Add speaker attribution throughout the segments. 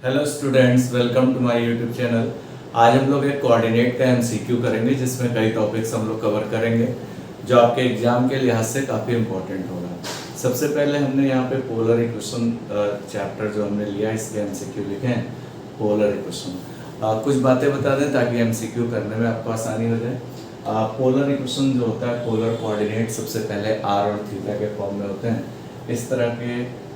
Speaker 1: Hello students, welcome to my YouTube channel. आज हम लोग एक कोऑर्डिनेट का एमसीक्यू करेंगे जिसमें कई टॉपिक्स हम लोग कवर करेंगे जो आपके एग्जाम के लिहाज से काफ़ी इंपॉर्टेंट होगा। सबसे पहले हमने यहाँ पे पोलर इक्वेशन चैप्टर जो हमने लिया इसके एमसीक्यू लिखे हैं पोलर इक्वेशन। कुछ बातें बता दें ताकि एमसीक्यू करने में आपको आसानी हो जाए। पोलर इक्वेशन जो होता है, पोलर कोऑर्डिनेट सबसे पहले आर और थीटा के फॉर्म में होते हैं।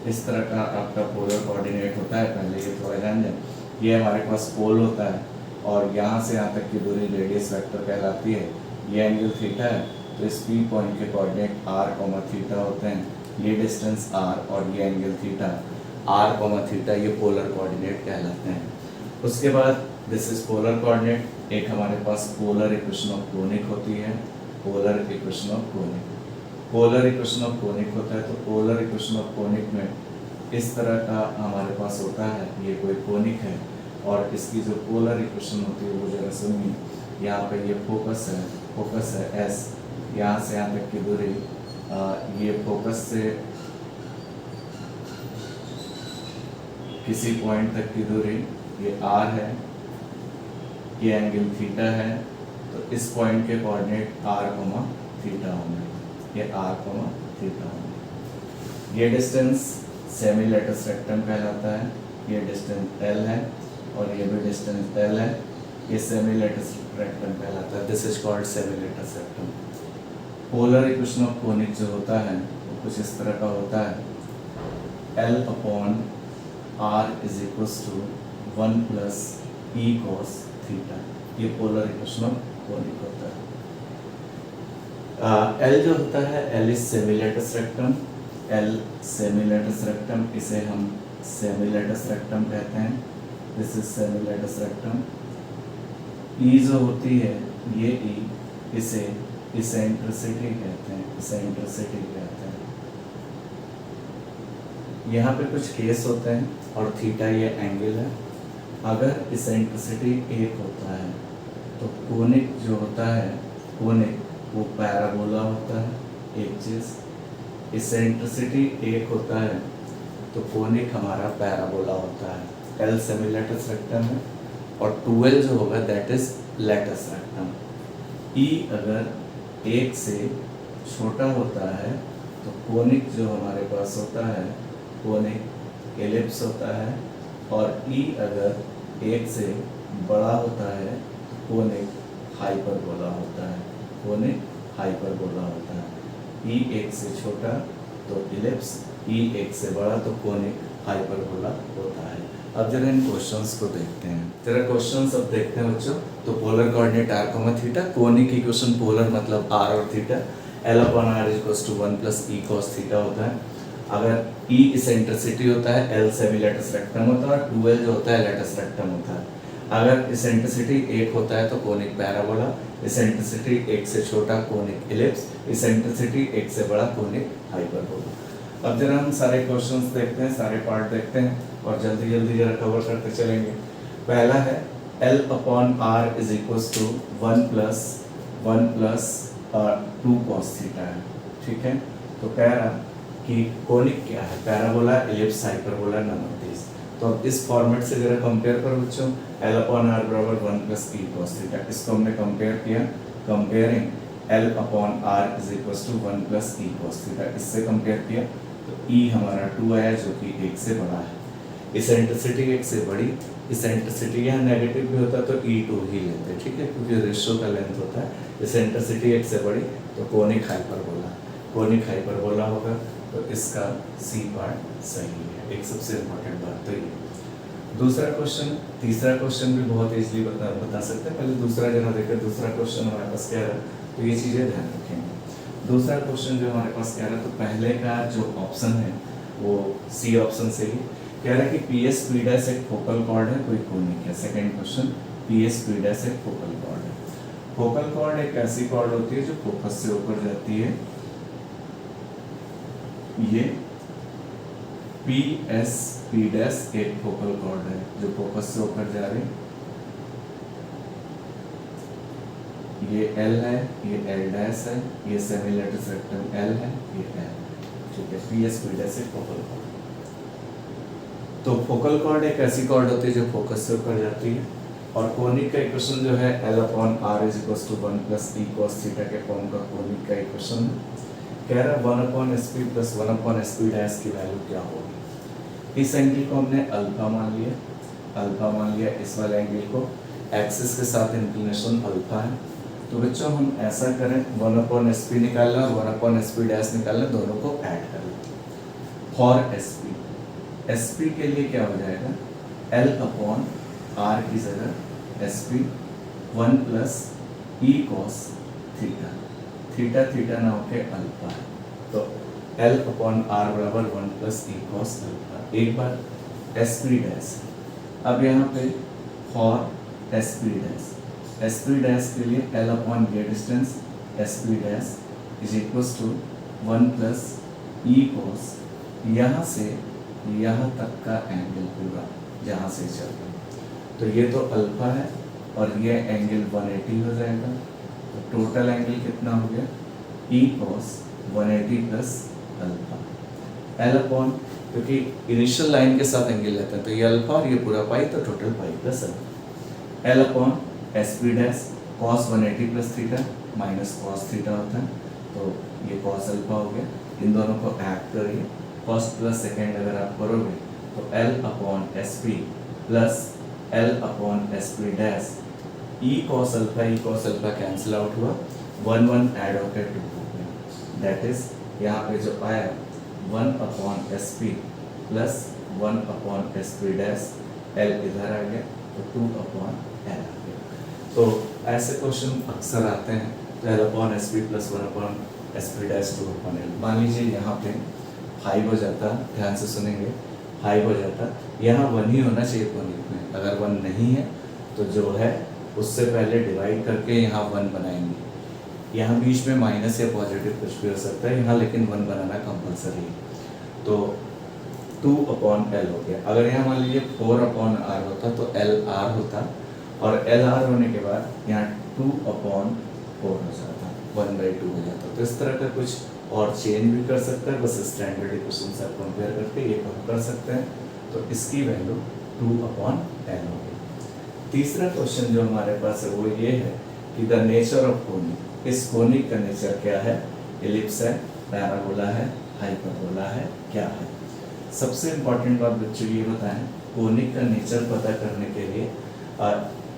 Speaker 1: इस तरह का आपका पोलर कोऑर्डिनेट होता है। पहले ये थोड़ा जान जाए, ये हमारे पास पोल होता है और यहाँ से यहाँ तक की दूरी रेडियस वेक्टर कहलाती है। ये एंगल थीटा है, तो इस पी पॉइंट के कोऑर्डिनेट आर कॉमा थीटा होते हैं। ये डिस्टेंस आर और ये angle theta are comma theta, ये पोलर कोऑर्डिनेट कहलाते हैं। उसके बाद दिस इज पोलर कोऑर्डिनेट। एक हमारे पास पोलर इक्वेशन ऑफ कोनिक होती है, polar equation of conic. Polar equation of conic होता है, तो पोलर इक्वेशन ऑफ कोनिक में इस तरह का हमारे पास होता है। ये कोई कोनिक है और इसकी जो पोलर इक्वेशन होती है वो जरा सुनिए। यहाँ पे ये फोकस है एस, यहाँ से यहाँ तक की दूरी, ये फोकस से किसी पॉइंट तक की दूरी ये आर है, ये एंगल थीटा है। तो इस पॉइंट के कोऑर्डिनेट आर कॉमा थीटा होंगे, ये आर कॉमा थीटा होंगे। ये डिस्टेंस सेमी लेटस रेक्टम कहलाता है। ये डिस्टेंस एल है और ये भी डिस्टेंस एल है। ये सेमी लेटस रेक्टम कहलाता है। This is called semi latus rectum. Polar equation of conic जो होता है वो कुछ इस तरह का होता है। L upon are is equals to 1 plus E cos theta. ये पोलर इक्वेशन ऑफ कोनिक होता है। एल जो होता है, L is semi latus rectum. L semi latus rectum, इसे हम सेमी लेटस रेक्टम कहते हैं। This is semi latus rectum. E जो होती है, ये ई, इसे इसेंट्रिसिटी कहते हैं, इसेंट्रिसिटी कहते हैं। यहाँ पे कुछ केस होते हैं और थीटा ये एंगल है। अगर इसेंट्रिसिटी 1 होता है तो कोनिक जो होता है, कोनिक वो पैराबोला होता है। एक चीज़, इसेंट्रिसिटी 1 होता है तो कोनिक हमारा पैराबोला होता है। एल सेमी लेटस रेक्टम है और 2L जो होगा दैट इज लेटस रेक्टम। ई अगर 1 से छोटा होता है तो कोनिक जो हमारे पास होता है, कोनिक एलिप्स होता है। और ई अगर 1 से बड़ा होता है तो कोनिक हाइपरबोला होता है, कोनिक हाइपरबोला होता है। ई 1 से छोटा तो इलिप्स, ई 1 से बड़ा तो कोनिक हाइपरबोला होता है। अब जरा इन क्वेश्चंस को देखते हैं। जरा क्वेश्चंस अब देखते हैं बच्चों। तो polar coordinate r comma theta, conic equation polar मतलब आर और theta. L upon r equals to 1 plus E cos theta होता है। अगर ई इसेंट्रिसिटी होता है, एल सेमी लेटस रेक्टम होता है और 2L जो होता है लेटस रेक्टम होता है। अगर इसेंट्रिसिटी 1 होता है तो कोनिक पैराबोला, इसेंट्रिसिटी 1 से छोटा कोनिक इलिप्स, इसेंट्रिसिटी 1 से बड़ा कोनिक हाइपरबोला। अब जरा हम सारे क्वेश्चंस देखते हैं, सारे पार्ट देखते हैं और जल्दी जल्दी जरा कवर करते चलेंगे। पहला है L upon are is equals to 1 plus 2 cos theta है। ठीक है, तो कह रहा कि कोनिक क्या है, parabola, ellipse, hyperbola, none of this. तो अब इस फॉर्मेट से जरा कंपेयर करो बच्चों। L अपॉन आर बराबर 1 प्लस ई कॉस थीटा, इसको हमने कंपेयर किया। Comparing L upon are is equals to 1 plus E cos theta, इससे कंपेयर किया तो E हमारा 2 आया जो कि 1 से बड़ा है। इसेंट्रिसिटी 1 से बड़ी, इसेंट्रिसिटी यहाँ नेगेटिव भी होता तो E2 ही लेते, ठीक है, क्योंकि रेशियो का लेंथ होता है। इसेंट्रिसिटी 1 से बड़ी तो कोनिक हाइपरबोला, कोनिक हाइपरबोला होगा। तो इसका सी पार्ट सही है। एक सबसे इम्पोर्टेंट बात तो ये। दूसरा क्वेश्चन, तीसरा क्वेश्चन भी बहुत इजीली बता सकते हैं। पहले दूसरा जरा देखें। दूसरा क्वेश्चन हमारे पास क्या है, तो ये चीज़ें ध्यान रखेंगे। दूसरा क्वेश्चन जो हमारे पास क्या है, तो पहले का जो ऑप्शन है वो सी ऑप्शन से ही कह रहा है कि पी एस पी डैश एक फोकल कॉर्ड है, कोई कोनिक है। Second question, P S P dash एक फोकल कॉर्ड है। फोकल कॉर्ड एक ऐसी कॉर्ड होती है जो फोकस से ऊपर जाती है। ये पी एस पी डैश एक फोकल कॉर्ड है जो फोकस से ऊपर जा रही। ये एल है, ये एल डैश है, ये सेमी लेटस रेक्टम एल है, ये एल। ठीक है, पी एस पी डैश एक फोकल कॉर्ड। तो फोकल कॉर्ड एक ऐसी कॉर्ड होती है जो फोकस से ऊपर जाती है, और कोनिक का इक्वेशन जो है L/R is equals to 1 plus E cos theta के फॉर्म का कोनिक का इक्वेशन कह रहा है 1/SP प्लस 1/SP डैश की वैल्यू क्या होगी। इस एंगल को हमने अल्फा मान लिया, इस वाले एंगल को एक्सिस के साथ इंक्लिनेशन अल्फा है। तो बच्चों हम ऐसा करें 1/SP निकालना और 1/SP डैश निकालना, दोनों को ऐड कर लें। फॉर SP के लिए क्या हो जाएगा, L/R की जगह SP 1 प्लस ई कॉस थीटा, थीटा ना होके अल्फा है, तो L/R बराबर 1 प्लस ई कॉस अल्फा। एक बार SP डैश, अब यहाँ पे फॉर SP डैश के लिए L/ ये distance SP dash is equals to 1 plus E cos यहाँ से यहाँ तक का एंगल पूरा जहाँ से चल रहा है, तो ये तो अल्फा है और ये एंगल 180 हो जाएगा। तो टोटल एंगल कितना हो गया, E cos 180 plus alpha L/, क्योंकि इनिशियल लाइन के साथ एंगल लेते हैं तो ये अल्फा और ये पूरा पाई, तो total pi plus alpha. L/SP dash cos 180 plus theta minus cos theta होता है, तो ये कॉस अल्फा हो गया। इन दोनों को ऐड करिए, फर्स्ट प्लस सेकेंड अगर आप करोगे तो L/SP plus L/SP dash E cos alpha cancel out हुआ, 1 ऐड होकर 2 हो गया, दैट इज यहाँ पे जो आया 1/SP plus 1/SP dash, L इधर आ गया तो 2/L आ गया। तो ऐसे क्वेश्चन अक्सर आते हैं, तो L/SP plus 1/SP dash 2/L। मान लीजिए यहाँ पे 5 हो जाता, ध्यान से सुनेंगे, 5 हो जाता, यहाँ 1 ही होना चाहिए कोनिक में, अगर 1 नहीं है तो जो है उससे पहले डिवाइड करके यहाँ 1 बनाएंगे। यहाँ बीच में माइनस या पॉजिटिव कुछ भी हो सकता है, यहाँ लेकिन 1 बनाना कंपलसरी है, तो 2/L हो गया। अगर यहाँ मान लीजिए 4/R होता तो LR होता, और LR होने के बाद यहाँ 2/4 हो जाता, 1/2 हो जाता। तो इस तरह का कुछ और चेंज भी कर सकता है, बस स्टैंडर्ड इक्वेशन से कंपेयर करके ये कम कर सकते हैं, तो इसकी वैल्यू 2/L होगी। तीसरा क्वेश्चन जो हमारे पास है वो ये है कि द नेचर ऑफ कोनिक, इस कोनिक का नेचर क्या है, एलिप्स है, पैराबोला है, हाइपरबोला है, क्या है। सबसे इम्पोर्टेंट बात बच्चों ये बताएं, कोनिक का नेचर पता करने के लिए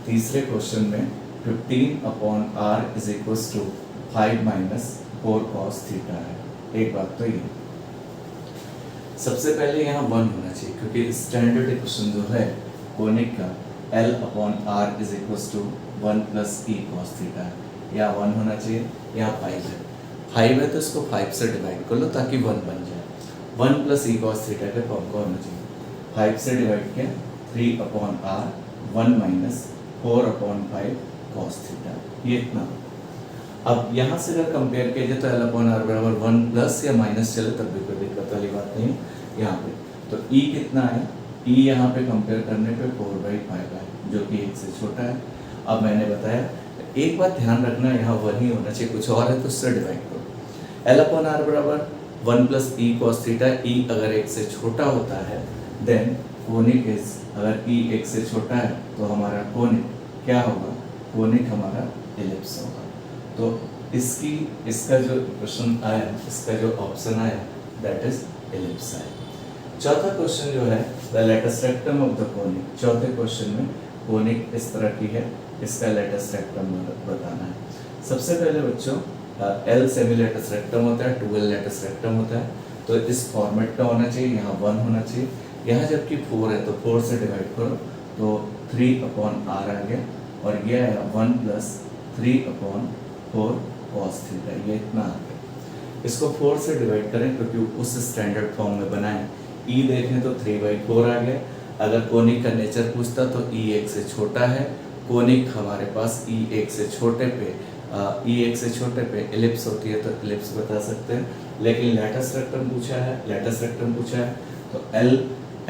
Speaker 1: तीसरे क्वेश्चन में 15/R is equals to 5 minus 4 cos theta है। एक बात तो ये, सबसे पहले यहाँ 1 होना चाहिए, क्योंकि स्टैंडर्ड इक्वेशन जो है कोनिक का L/R is equals to 1 plus E cos theta है, यहाँ 1 होना चाहिए, यहाँ 5 है, 5 है तो इसको 5 से डिवाइड कर लो ताकि 1 बन जाए। 1 प्लस ई कॉस थीटा के फॉर्म का होना चाहिए, 5 से डिवाइड किया 3/R, 1 माइनस 4/5 cos थीटा, ये इतना। अब यहाँ से अगर कंपेयर किया जाए तो L/R बराबर 1 प्लस या माइनस चले तब भी कोई दिक्कत वाली बात नहीं है यहाँ पे। तो E कितना है, E यहाँ पे कंपेयर करने पे 4/5 है, जो कि 1 से छोटा है। अब मैंने बताया, एक बात ध्यान रखना, यहाँ 1 ही होना चाहिए, कुछ और है तो उससे डिवाइड करो। L/R बराबर 1 प्लस ई कॉस थीटा, E अगर 1 से छोटा होता है देन कोनिक इज, अगर E 1 से छोटा है तो हमारा कोनिक क्या होगा, कोनिक हमारा एलिप्स होगा। तो इसका जो क्वेश्चन आया, इसका जो ऑप्शन आया दैट इज एलिप्स है। चौथा क्वेश्चन जो है the latus rectum of the conic, चौथे क्वेश्चन में कोनिक इस तरह की है, इसका लेटेस्ट रेक्टम बताना है। सबसे पहले बच्चों L सेमी लेटेस्ट रेक्टम होता है, 2L लेटेस्ट रेक्टम होता है, तो इस फॉर्मेट का होना चाहिए, यहाँ 1 होना चाहिए, यहाँ जबकि 4 है तो 4 से डिवाइड करो तो 3/R आ गया, और ये आया 1 प्लस 3/4 cos थीटा, ये इतना आ गया। इसको 4 से डिवाइड करें क्योंकि उस स्टैंडर्ड फॉर्म में बनाएं, E देखें तो 3/4 आ गया। अगर कोनिक का नेचर पूछता तो E 1 से छोटा है, कोनिक हमारे पास E 1 से छोटे पे एलिप्स होती है तो एलिप्स बता सकते हैं, लेकिन लेटेस्ट रेक्टम पूछा है तो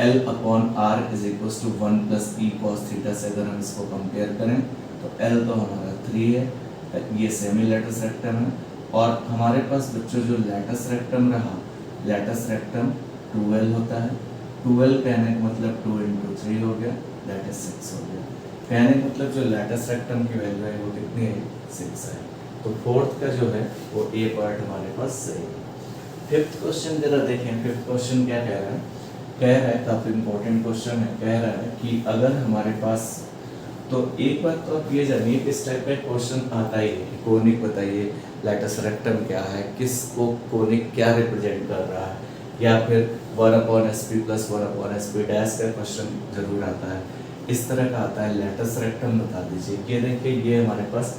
Speaker 1: L/R is equals to 1 plus E cos theta से अगर हम इसको कंपेयर करें तो L तो हमारा 3 है, ये सेमी लेटेस्ट रेक्टम है, और हमारे पास बच्चों जो लेटेस्ट रेक्टम रहा, लेटेस्ट रेक्टम 2L होता है, 12 कहने का मतलब 2 इंटू 3 हो गया, दैट इज 6 हो गया। कहने का मतलब जो लेटस रेक्टम की वैल्यू है वो कितनी है, 6 है। तो फोर्थ का जो है वो ए पार्ट हमारे पास सही है। फिफ्थ क्वेश्चन जरा देखें, फिफ्थ क्वेश्चन क्या कह रहा है, कह रहा है काफी इंपॉर्टेंट क्वेश्चन है, कह रहा है कि अगर हमारे पास, तो एक बात तो आप ये जानिए इस टाइप का क्वेश्चन आता ही है कि कोनिक बताइए, लेटस रेक्टम क्या है, किसको कोनिक क्या रिप्रेजेंट कर रहा है, या फिर 1/sp प्लस 1/sp डैश का क्वेश्चन जरूर आता है, इस तरह का आता है। लेटस रेक्टम बता दीजिए। ये देखिए ये हमारे पास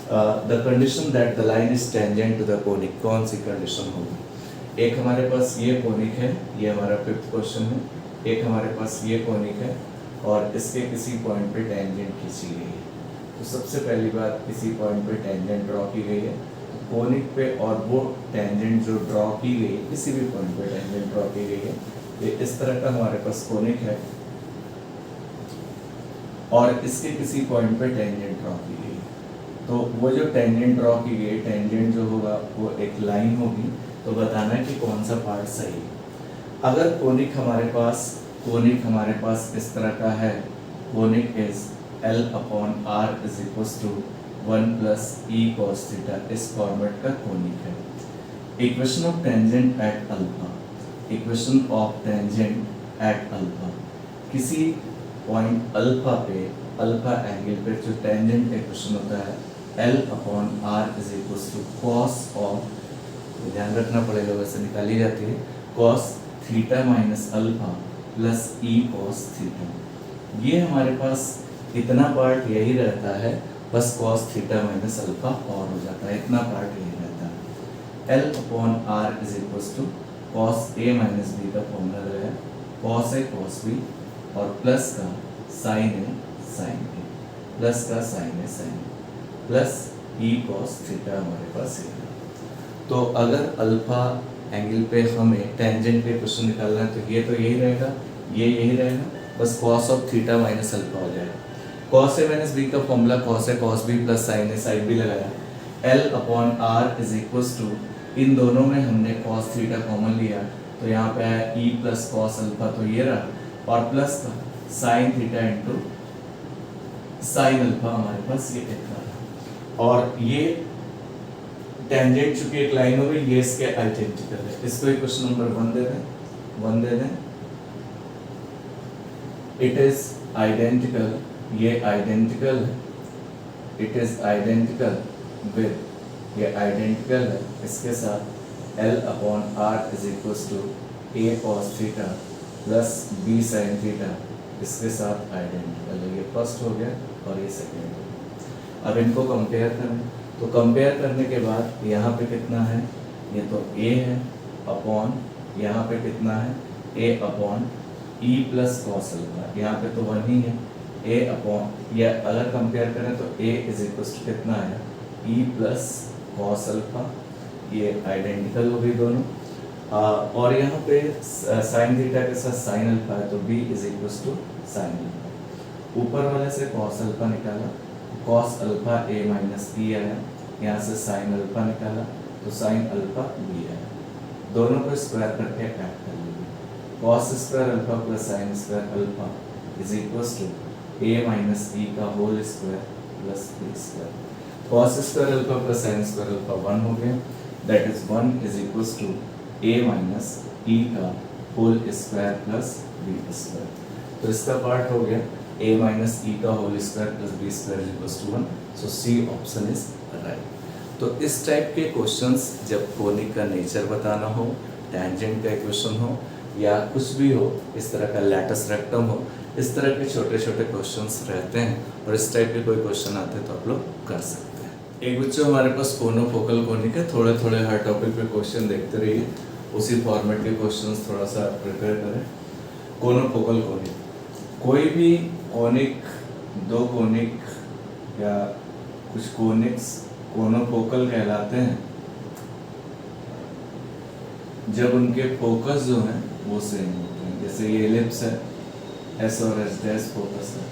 Speaker 1: the condition that the line is tangent to the conic, कौन सी कंडीशन होगी। एक हमारे पास ये कोनिक है, ये हमारा फिफ्थ क्वेश्चन है, एक हमारे पास ये कोनिक है और इसके किसी पॉइंट पे टेंजेंट खींची गई है। तो सबसे पहली बात, किसी पॉइंट पे टेंजेंट ड्रॉ की गई है, तो कोनिक पे, और वो टेंजेंट जो ड्रॉ की गई, किसी भी पॉइंट पे टेंजेंट ड्रॉ की गई है, ये इस तरह का हमारे पास कोनिक है और इसके किसी पॉइंट पे टेंजेंट ड्रॉ की गई है। तो वो जो टेंजेंट ड्रॉ की गई, टेंजेंट जो होगा वो एक लाइन होगी, तो बताना है कि कौन सा पार्ट सही है। अगर कोनिक हमारे पास इस तरह का है, conic is L/R is equal to 1 plus E cos theta, इस फॉर्मेट का कोनिक है। Equation of tangent at alpha, equation of tangent at alpha, किसी पॉइंट अल्फा पे, अल्फा एंगल पे जो टेंजेंट का इक्वेशन होता है L/R is equal to cos of, ध्यान रखना पड़ेगा, वैसे निकाली जाती है, cos theta minus alpha plus E cos theta. ये हमारे पास इतना पार्ट यही रहता है, बस कॉस थीटा माइनस अल्फा और हो जाता है, इतना पार्ट यही रहता है। L/R is equal to cos A minus B का फॉर्मूला लगाया, कॉस A कॉस B और प्लस का sine A sine A, plus का sine A sine A plus E cos theta हमारे पास है। तो अगर अल्फा एंगल पे हमें टेंजेंट पे क्वेश्चन निकालना है, तो ये तो यही रहेगा, ये यही रहेगा, बस cos of theta minus alpha हो जाएगा। कॉस ए माइनस बी का formula cos A cos B plus sign A sine B लगाया, L/R इज इक्वल टू, इन दोनों में हमने कॉस थीटा कॉमन लिया, तो यहाँ पे आया E प्लस कॉस अल्फा, तो ये रहा, और प्लस का sine theta into sine alpha हमारे पास ये इतना रहा। और ये टेंजेंट चूंकि एक लाइन हो गई, ये इसके आइडेंटिकल है। इसको क्वेश्चन नंबर 1 दे दें, 1 दे दें। इट इज आइडेंटिकल, ये आइडेंटिकल है, इट इज आइडेंटिकल विद, ये आइडेंटिकल है इसके साथ L/R is equal to A cos theta plus B sin theta, इसके साथ आइडेंटिकल है। ये फर्स्ट हो गया और ये सेकेंड हो गया। अब इनको कंपेयर करें, तो कंपेयर करने के बाद यहाँ पे कितना है, ये तो A है अपॉन, यहाँ पे कितना है A upon E plus cos alpha, यहाँ पे तो 1 ही है, A अपॉन, या अगर कंपेयर करें तो A इज इक्वल टू कितना है E प्लस कॉस अल्फा, ये आइडेंटिकल हो गई दोनों। और यहाँ पे साइन थीटा के साथ साइन अल्फा है, तो B is equal to sine alpha. ऊपर वाले से कॉस अल्फा निकाला, cos alpha A minus B आया, यहाँ से साइन अल्फा निकाला तो साइन अल्फा B आया, दोनों को स्क्वायर करके ऐड कर लीजिए, cos square alpha plus sine square alpha is equal to A minus E का whole square plus B square, cos square alpha plus sine square alpha 1 हो गया, that is 1 is equal to A minus E का whole square plus B square. तो इसका part हो गया A minus E का whole square plus B square is equal to 1, so C option is right. तो इस टाइप के questions जब कोनिक का नेचर बताना हो, टेंजेंट का इक्वेशन हो, या कुछ भी हो, इस तरह का लेटस रेक्टम हो, इस तरह के छोटे छोटे क्वेश्चंस रहते हैं, और इस टाइप के कोई क्वेश्चन आते हैं तो आप लोग कर सकते हैं। एक बच्चों हमारे पास कोनोफोकल कोनिक है, थोड़े थोड़े हर टॉपिक पे क्वेश्चन देखते रहिए, उसी फॉर्मेट के क्वेश्चंस थोड़ा सा प्रिपेयर करें। कोनोफोकल कोनिक, कोई भी कोनिक, दो कोनिक या कुछ कोनिक्स कोनोफोकल कहलाते हैं जब उनके फोकस जो हैं वो सेम होते हैं। जैसे ये एलिप्स है, S और S डैश फोकस है,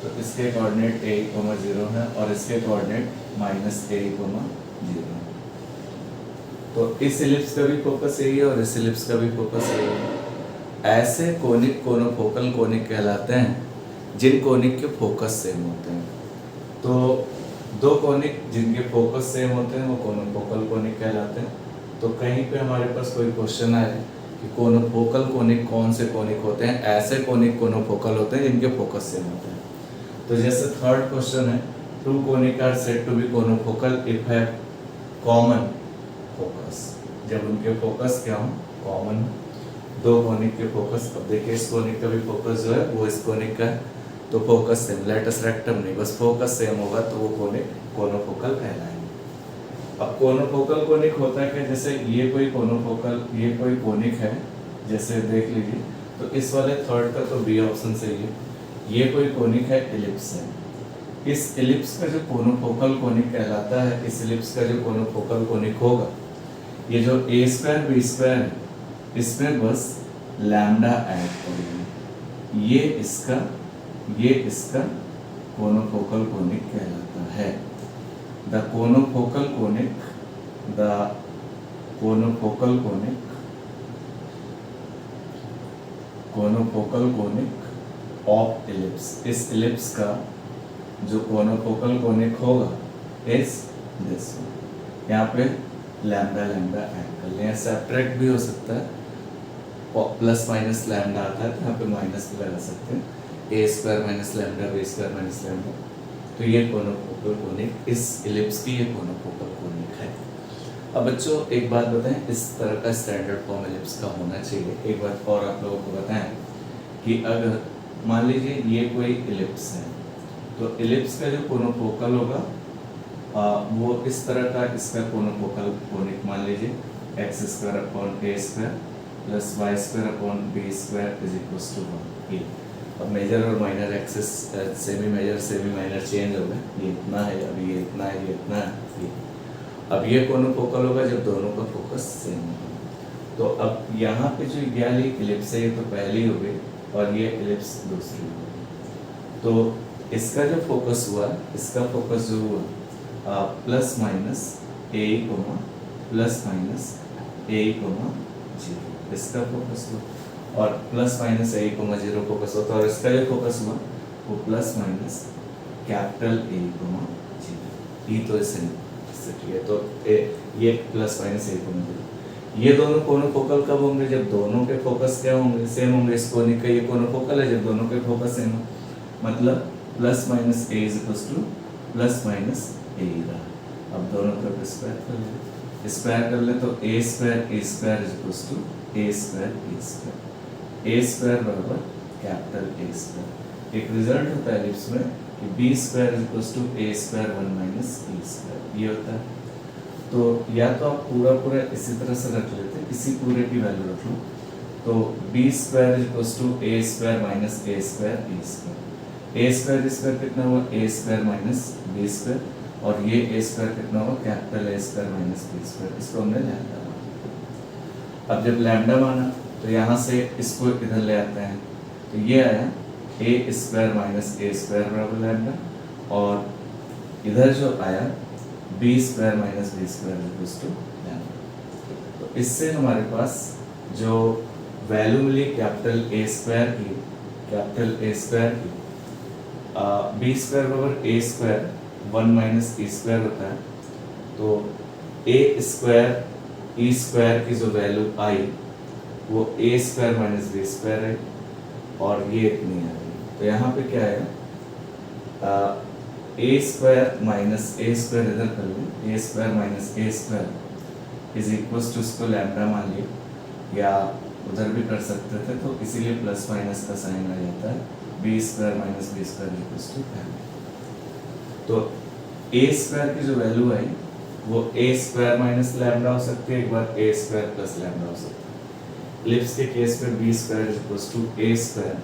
Speaker 1: तो इसके कोऑर्डिनेट a,0 है और इसके कोऑर्डिनेट -a,0 है। तो इस एलिप्स का भी फोकस यही है और इस एलिप्स का भी फोकस यही है। ऐसे कोनिक कोनोफोकल कोनिक कहलाते हैं जिन कोनिक के फोकस सेम होते हैं। तो दो कोनिक जिनके फोकस सेम होते हैं वो कोनोफोकल कोनिक कहलाते हैं। तो कहीं पे हमारे पास कोई क्वेश्चन आए कि कोनोफोकल कोनिक कौन से कोनिक होते हैं, ऐसे कोनिक कोनोफोकल होते हैं जिनके फोकस सेम होते हैं। तो जैसे थर्ड क्वेश्चन है, two conic are said to be confocal if have common focus, जब उनके फोकस क्या हो, कॉमन। दो कोनिक के फोकस, अब देखिए इस कोनिक का भी फोकस जो है वो इस कोनिक का है, तो फोकस सेम, लेटस रेक्टम नहीं, बस फोकस सेम होगा तो वो कोनिक कोनोफोकल कहलाएंगे। अब कोनोफोकल कोनिक होता है क्या, जैसे ये कोई कोनोफोकल, ये कोई कोनिक है, जैसे देख लीजिए, तो इस वाले थर्ड का तो बी ऑप्शन सही है। ये कोई कोनिक है, इलिप्स है। इस इलिप्स का जो कोनोफोकल कोनिक कहलाता है, इस इलिप्स का जो कोनोफोकल कोनिक होगा, ये जो ए स्क्वायर बी स्क्वायर है इसमें बस लैम्डा ऐड करेंगे, ये इसका कोनोफोकल कोनिक कहलाता है। द कोनोफोकल कोनिक ऑफ इलिप्स, इस इलिप्स का जो कोनोफोकल कोनिक होगा इस दिस, यहाँ पे लैम्डा ऐड कर लें, सब्ट्रैक्ट भी हो सकता है, प्लस माइनस लैम्डा आता है तो यहाँ पे माइनस भी लगा सकते हैं, A square minus lambda B square minus lambda. तो ये कोनोफोकल कोनिक, इस इलिप्स की ये कोनोफोकल कोनिक है। अब बच्चों एक बात बताएं, इस तरह का स्टैंडर्ड फॉर्म इलिप्स का होना चाहिए। एक बात और आप लोगों को बताएं कि अगर मान लीजिए ये कोई इलिप्स है, तो इलिप्स का जो कोनोफोकल होगा वो इस तरह का, इसका कोनोफोकल कोनिक मान लीजिए x square upon a square plus Y square upon b square is equals to 1। अब मेजर और minor axis, semi major semi minor change हो गए, ये इतना है, अभी ये इतना है, ये इतना है, ये अब ये कोनोफोकल होगा जब दोनों का फोकस सेम होगा। तो अब यहाँ पे जो ये वाली इलिप्स है ये तो पहली हो गई और ये इलिप्स दूसरी हो गई। तो इसका जो फोकस हुआ, इसका फोकस जो हुआ plus minus a comma plus minus a comma 0, इसका फोकस हुआ, और plus minus a comma 0 focus होता है, और इसका जो फोकस हुआ वो plus minus capital A comma 0। E तो इससे है, तो ये प्लस माइनस ए कोमा 0, ये दोनों कोनोफोकल कब होंगे, जब दोनों के फोकस क्या होंगे, सेम होंगे। इस कोनिक का ये कोनोफोकल है जब दोनों के फोकस सेम हो, मतलब plus minus a is equals to plus minus a रहा। अब दोनों तरफ स्क्वायर कर ले, स्क्वायर कर ले तो a square is equals to a square बराबर कैपिटल ए स्क्वायर। एक रिजल्ट होता है इलिप्स में कि b square is equals to a square 1 minus e square, ये होता है। तो या तो आप पूरा इसी तरह से रख लेते, इसी पूरे की वैल्यू रख लो, तो b square is equals to a square minus a square e square. A square कितना हुआ, a square minus b square, और ये ए स्क्वायर कितना हुआ, कैपिटल ए स्क्वायर माइनस बी स्क्वायर। इसको हमने लैम्डा माना। अब जब लैम्डा माना तो यहाँ से इसको इधर ले आते हैं, तो ये आया a square minus a square बराबर लैम्डा, और इधर जो आया b square minus b square equals to lambda. तो इससे हमारे पास जो वैल्यू मिली कैपिटल ए स्क्वायर की, बी स्क्वायर बराबर a square 1 minus e square होता है, तो ए स्क्वायर ई स्क्वायर की जो वैल्यू आई वो ए स्क्वायर माइनस बी स्क्वायर है, और ये इतनी आ गई। तो यहाँ पे क्या है, a square minus a square इधर कर लें, a square minus a square is equals to, इसको लैम्डा मान लिया, या उधर भी कर सकते थे, तो इसीलिए प्लस माइनस का साइन आ जाता है, b square minus b square equals to lambda. तो ए स्क्वायर की जो वैल्यू आई वो ए स्क्वायर माइनस लैम्डा हो सकती है, एक बार ए स्क्वायर प्लस लैम्डा हो सकता है। इलिप्स के केस में b square is equals to a square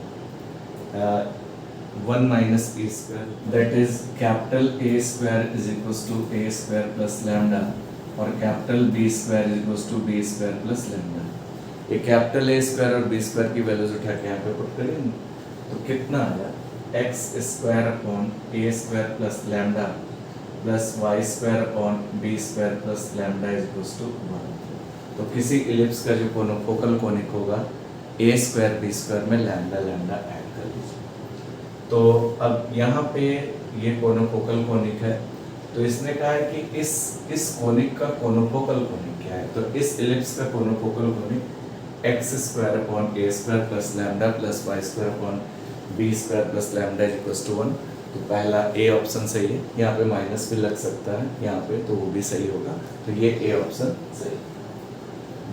Speaker 1: 1 minus e square, that is capital A square is equals to a square plus lambda, और capital b square is equals to b square plus lambda. ये capital ए square और b square की values उठा के यहाँ पे put करेंगे तो कितना आया, x square upon a square plus lambda plus Y square upon b square plus lambda is equals to 1। तो किसी इलिप्स का जो कोनोफोकल कोनिक होगा ए स्क्वायर बी स्क्वायर में लैम्डा लैम्डा ऐड कर लीजिए। तो अब यहाँ पे ये कोनोफोकल कोनिक है, तो इसने कहा है कि इस कोनिक का कोनोफोकल कोनिक क्या है, तो इस इलिप्स का confocal conic x square upon a square plus lambda plus Y square upon b square plus lambda equals to 1। तो पहला ए ऑप्शन सही है, यहाँ पे माइनस भी लग सकता है यहाँ पे, तो वो भी सही होगा, तो ये ए ऑप्शन सही।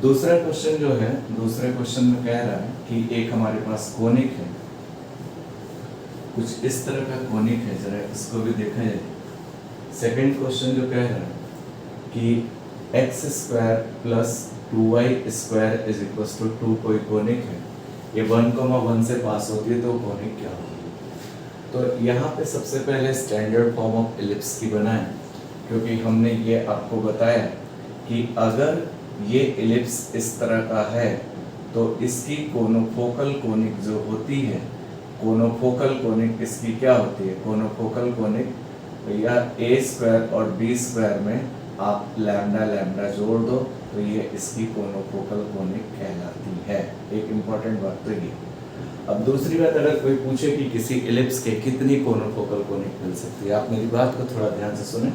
Speaker 1: दूसरा क्वेश्चन जो है, दूसरे क्वेश्चन में कह रहा है कि एक हमारे पास कोनिक है, कुछ इस तरह का कोनिक है, जरा इसको भी देखा जाए। सेकंड क्वेश्चन जो कह रहा है कि x square plus 2y square is equal to 2 कोई कोनिक है, ये 1,1 से पास होती है, तो कोनिक क्या होगी। तो यहाँ पे सबसे पहले स्टैंडर्ड फॉर्म ऑफ इलिप्स की बनाएं, क्योंकि हमने ये आपको बताया कि अगर ये इलिप्स इस तरह का है तो इसकी कोनोफोकल कोनिक जो होती है, कोनोफोकल कोनिक इसकी क्या होती है, कोनोफोकल कोनिक या ए स्क्वायर और बी स्क्वायर में आप लैम्डा लैम्डा जोड़ दो तो ये इसकी कोनोफोकल कोनिक कहलाती है। एक इम्पॉर्टेंट बात तो ये। अब दूसरी बात, अगर कोई पूछे कि किसी इलिप्स के कितनी कोनोफोकल कोनिक मिल सकती है, आप मेरी बात को थोड़ा ध्यान से सुने।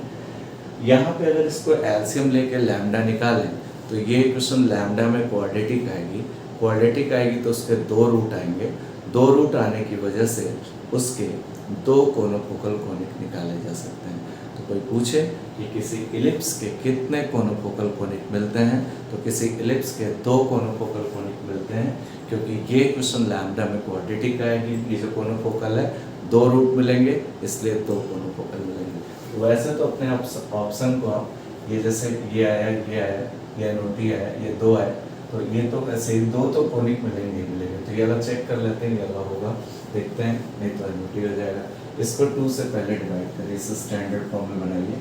Speaker 1: यहाँ पे अगर इसको एलसीएम लेके लैम्डा निकालें तो ये क्वेश्चन लैम्डा में क्वाड्रेटिक आएगी, क्वाड्रेटिक आएगी तो उसके 2 रूट आएंगे, 2 रूट आने की वजह से उसके 2 कोनोफोकल कोनिक निकाले जा सकते हैं। तो कोई पूछे कि किसी इलिप्स के कितने कोनोफोकल कोनिक मिलते हैं, तो किसी इलिप्स के 2 कोनोफोकल कोनिक मिलते हैं, क्योंकि ये क्वेश्चन लैम्डा में क्वाड्रेटिक आएगी, ये जो कोनोफोकल है 2 रूट मिलेंगे, इसलिए 2 कोनोफोकल मिलेंगे। तो वैसे तो अपने ऑप्शन को आप ये जैसे ये आया, ये आया, ये नोटी आया, ये 2 आए, तो ये तो ऐसे ही 2 तो कोनिक मिलेंगे ही मिलेंगे। तो ये वाला चेक कर लेते हैं, ये वाला होगा, देखते हैं, नहीं तो नोटी हो जाएगा। इसको 2 से पहले डिवाइड करिए, इसे स्टैंडर्ड फॉर्म में बनाइए,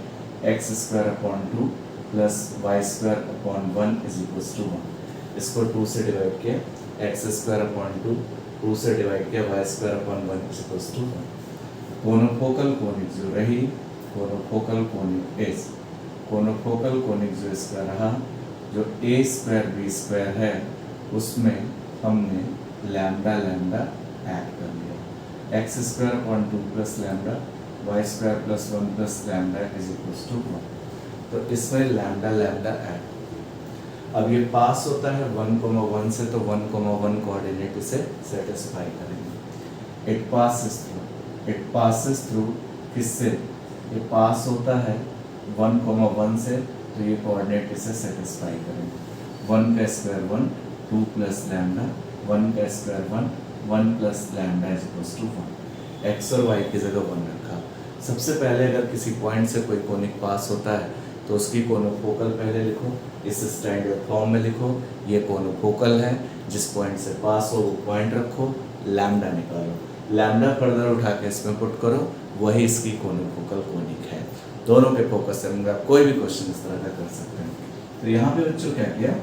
Speaker 1: x square upon 2 plus Y square upon 1 is equals to 1। इसको 2 से डिवाइड किया, एक्स स्क्वायर अपॉन 2 से डिवाइड किया, y square upon 1 is equals to 1। Confocal conic जो रही, confocal conic is, confocal conic जो इसका रहा, जो ए स्क्वायर बी स्क्वायर है उसमें हमने लैम्डा लैम्डा ऐड कर लिया, x square upon 2 plus lambda y square plus 1 plus lambda is equals to 1। तो इसमें लैम्डा लैम्डा ऐड। अब ये पास होता है 1,1 से, तो 1,1 कोऑर्डिनेट इसे सेटिस्फाई करेंगे। इट पासेस थ्रू किससे, ये पास होता है 1,1 से, तो ये कोऑर्डिनेट इसे सेटिस्फाई करेंगे। 1 का स्क्वायर 1, 2 प्लस लैम्डा, 1 का square 1, 1 plus lambda is equals to 1। X और वाई की जगह 1 रखा। सबसे पहले अगर किसी पॉइंट से कोई कोनिक पास होता है तो उसकी कोनोफोकल पहले लिखो, इस स्टैंडर्ड फॉर्म में लिखो, ये कोनोफोकल है, जिस पॉइंट से पास हो वो पॉइंट रखो, लैम्डा निकालो, लैम्डा फर्दर उठा के इसमें पुट करो, वही इसकी कोनोफोकल कोनिक है। दोनों पे फोकस करेंगे, आप कोई भी क्वेश्चन इस तरह का कर सकते हैं। तो यहाँ पे बच्चों क्या किया,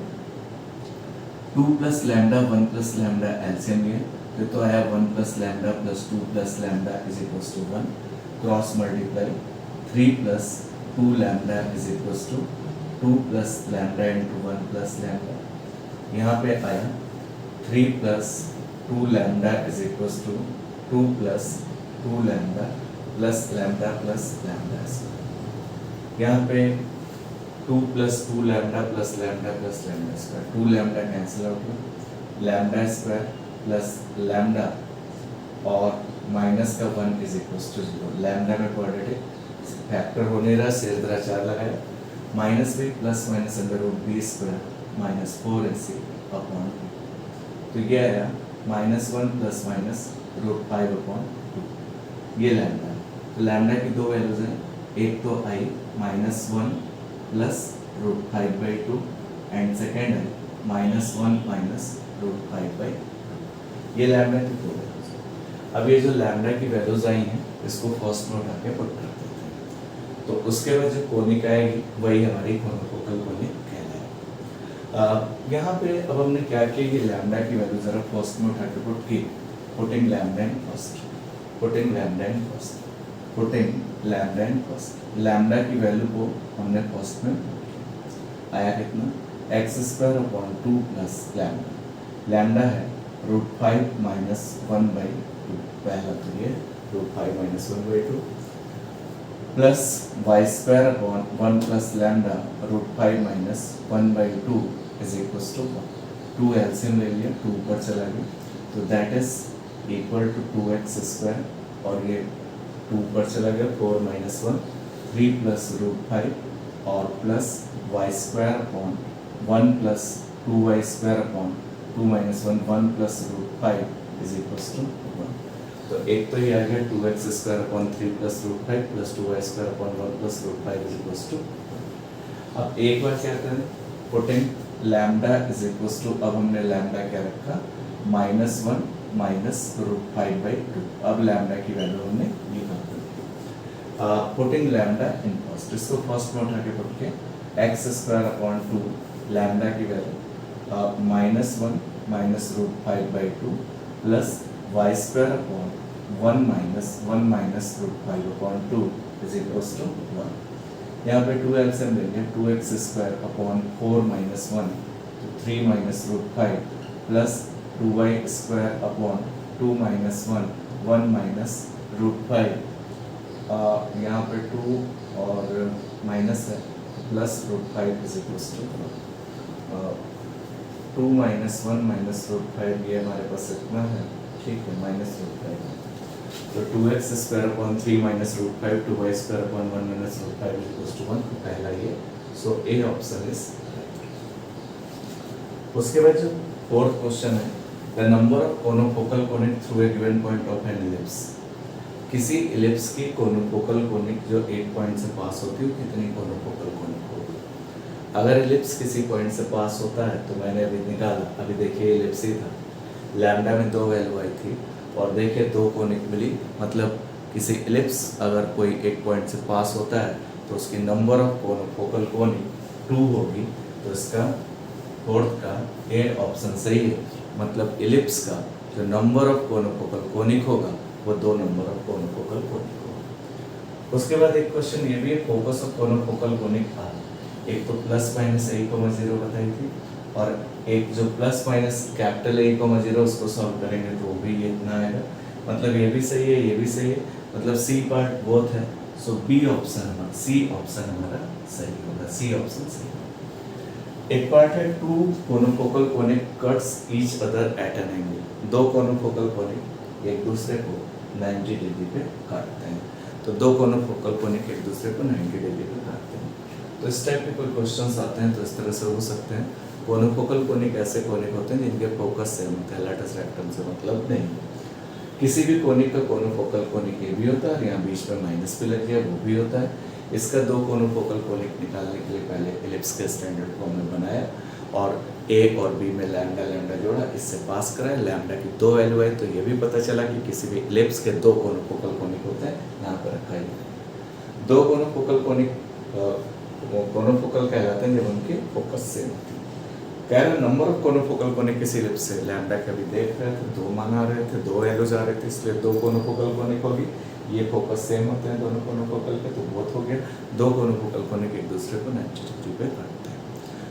Speaker 1: 2 plus lambda 1 plus lambda LCM लिया, तो आया 1 plus lambda plus 2 plus lambda is equals to 1, cross multiply 3 plus 2 lambda is equals to 2 plus lambda into 1 plus lambda. यहाँ पे आया 3 plus 2 lambda is equals to 2 plus 2 lambda plus lambda plus lambda. यहाँ पे 2 plus 2 lambda plus lambda plus lambda square, 2 lambda cancel out हुआ, lambda square plus lambda और minus का 1 is equals to 0। Lambda में quadratic factor हो नहीं रहा, सिर तरह 4 लगाया, माइनस भी plus minus under root b square minus 4ac upon 2। तो ये आया -1 प्लस माइनस रूट 5 अपॉन 2, ये लैम्डा। तो लैम्डा की 2 वैल्यूज हैं, एक तो आई -1 प्लस रूट 5/2 एंड सेकेंड है -1 माइनस रूट 5/2। ये लैम्डा की 2 वैल्यूज है। अब ये जो लैम्डा की वैल्यूज आई हैं इसको फर्स्ट में उठा के पुट कर देते हैं, तो उसके बाद जो कोनिक आएगी वही हमारी कोनोफोकल कोनिक कहलाएगी। यहाँ पे अब हमने क्या किया, ये लैम्डा की वैल्यू जरा फर्स्ट में उठा के पुट की, putting lambda in first, putting lambda in first, putting lambda in first. Lambda की वैल्यू को हमने फर्स्ट में आया कितना, x square upon 2 plus lambda. Lambda है √5 माइनस 1/2, पहला तो ये √5 minus 1/2 plus Y square upon 1 plus lambda √5 minus 1/2 is equal to 2 LCM ले लिया, 2 ऊपर चला गया, तो that is equal to 2x square, और ये 2 ऊपर चला गया, 4 माइनस 1, 3 प्लस √5 और plus Y square upon 1 plus 2y square upon 2 minus 1, 1 plus √5 is equal to 1। तो एक तो ये आ गया 2x square upon 3 plus √5 plus 2y square upon 1 plus √5 is equal to. अब एक बार क्या करें, putting lambda is equal to, अब हमने लैम्डा क्या रखा, -1 माइनस √5/2। अब लैम्डा की वैल्यू हमने निकाल दी। पुटिंग लैम्डा इन फर्स्ट, इसको फर्स्ट में उठा के पुट के x स्क्वायर अपॉन 2 लैम्डा की value -1 minus √5/2 plus y square upon 1 minus √5 upon 2 is equal to 1। यहाँ पे 2 एलसीएम लेंगे, 2x स्क्वायर अपॉन 4 माइनस 1 तो 3 minus √5 plus 2y square upon 2 minus 1 minus √5, यहाँ पे 2 और माइनस है, plus √5 is equal to 2 minus 1 minus √5, ये हमारे पास इतना है, ठीक है, माइनस √5। तो 2x square upon 3 minus √5, 2y square upon 1 minus √5 is equal to 1, पहला ये, सो ए ऑप्शन इज। उसके बाद जो फोर्थ क्वेश्चन है, the number of confocal conic through a given point of an ellipse. किसी इलिप्स की कोनोफोकल कोनिक जो एक पॉइंट से पास होती है, कितनी कोनोफोकल कोनिक होगी। अगर इलिप्स किसी पॉइंट से पास होता है तो मैंने अभी निकाला, अभी देखिए इलिप्स ही था, लैम्डा में 2 वैल्यू आई थी और देखिए 2 कोनिक मिली, मतलब किसी इलिप्स अगर कोई एक पॉइंट से पास होता है तो उसकी नंबर ऑफ कोनोफोकल कोनिक 2 होगी, तो इसका फोर्थ का ए ऑप्शन सही है। मतलब इलिप्स का जो नंबर ऑफ कोनोफोकल कोनिक होगा वो 2 नंबर ऑफ कोनोफोकल कोनिक होगा। उसके बाद एक क्वेश्चन ये भी है, फोकस ऑफ कोनोफोकल कोनिक था, एक तो प्लस माइनस a,0 बताई थी, और एक जो प्लस माइनस कैपिटल A,0 उसको सॉल्व करेंगे तो वो भी ये इतना आएगा, मतलब ये भी सही है, ये भी सही है, मतलब सी पार्ट बोथ है, सो बी ऑप्शन हमारा, सी ऑप्शन हमारा सही होगा, सी ऑप्शन सही होगा। एक पार्ट है 2 confocal conic cuts each other at an angle, 2 confocal conic एक दूसरे को 90 डिग्री पे काटते हैं, तो 2 कोनोफोकल कोनिक एक दूसरे को 90 डिग्री पे काटते हैं। तो इस टाइप के कोई क्वेश्चंस आते हैं तो इस तरह से हो सकते हैं। कोनोफोकल कोनिक ऐसे कोनिक होते हैं जिनके फोकस सेम होते हैं, लेटस रेक्टम से मतलब नहीं। किसी भी कोनिक का कोनोफोकल कोनिक ये भी होता है और यहाँ बीच में माइनस भी लग गया वो भी होता है। इसका 2 कोनोफोकल कोनिक निकालने के लिए पहले इलिप्स के स्टैंडर्ड फॉर्म में बनाया और ए और बी में लैम्डा लैम्डा जोड़ा, इससे पास कराया, लैम्डा की 2 वैल्यू है तो ये भी पता चला कि किसी भी इलिप्स के 2 कोनोफोकल कोनिक होते हैं, यहाँ पर रखा है। 2 कोनोफोकल कोनिक कोनोफोकल कहलाते हैं जब उनके फोकस सेम होते हैं। कह रहे नंबर ऑफ कोनोफोकल कोनिक किसी इलिप्स से, लैम्डा का भी देख रहे थे, 2 मान आ रहे थे, 2 वैल्यूज आ रहे थे, इसलिए 2 कोनोफोकल कोनिक होगी, ये फोकस सेम होते हैं दोनों कोनोफोकल के, तो बहुत हो गया। 2 कोनोफोकल कोनिक एक दूसरे को 90 डिग्री पे काटते हैं।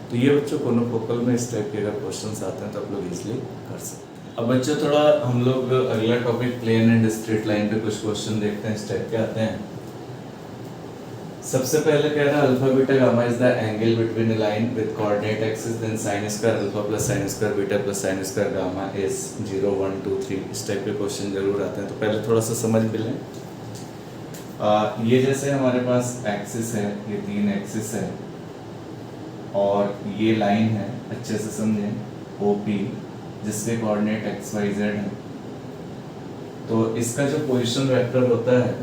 Speaker 1: तो ये बच्चों कोनोफोकल में इस टाइप के अगर क्वेश्चंस आते हैं तो आप लोग इजीली कर सकते हैं। अब बच्चों थोड़ा हम लोग अगला topic plane and straight line पे कुछ क्वेश्चन देखते हैं, इस टाइप के आते हैं। सबसे पहले कह रहा है alpha beta gamma is the angle between a line with coordinate axis, then sin square alpha plus sin square beta plus sin square gamma is 0 1 2 3। इस टाइप के क्वेश्चन जरूर आते हैं, तो पहले थोड़ा सा समझ भी लें। ये जैसे हमारे पास एक्सिस है, ये 3 एक्सिस है और ये लाइन है, अच्छे से समझें, OP जिसके कोऑर्डिनेट x y z है। तो इसका जो पोजीशन वेक्टर होता है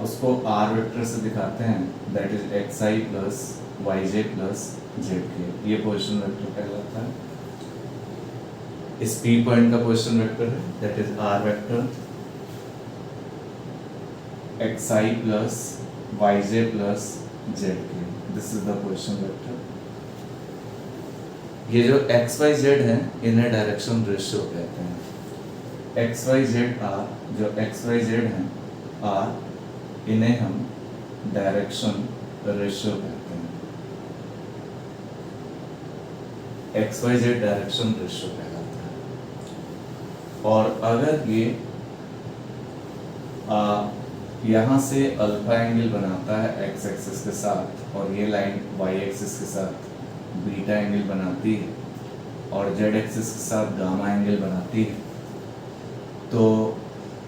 Speaker 1: उसको r वेक्टर से दिखाते हैं, that is xi plus yj plus zk, ये पोजीशन वेक्टर कहलाता है। इस P पॉइंट का पोजीशन वेक्टर है, that is r vector xi plus yj plus zk, this is the position vector. ये जो x y z है इन्हें डायरेक्शन रेशियो कहते हैं। x y z r, जो x y z है r, इन्हें हम डायरेक्शन रेशियो कहते हैं। XYZ डायरेक्शन रेशियो कहलाता है। और अगर ये यहाँ से अल्फा एंगल बनाता है एक्स एक्सिस के साथ और ये लाइन वाई एक्सिस के साथ बीटा एंगल बनाती है और जेड एक्सिस के साथ गामा एंगल बनाती है, तो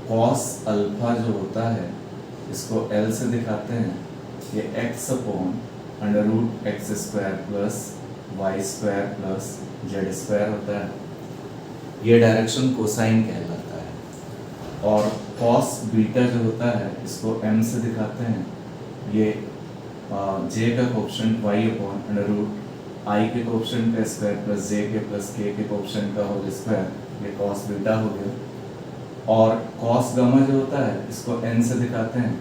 Speaker 1: कॉस अल्फा जो होता है इसको एल से दिखाते हैं, ये x upon under root x square plus Y square plus Z square होता है। ये डायरेक्शन कोसाइन कहलाता है। और कॉस बीटा जो होता है इसको एम से दिखाते हैं, ये जे का coefficient y upon under root i के कोएफिशिएंट का स्क्वायर प्लस जे के प्लस के कोएफिशिएंट का होल स्क्वायर, ये कॉस बीटा हो गया। और कॉस गामा जो होता है इसको एन से दिखाते हैं,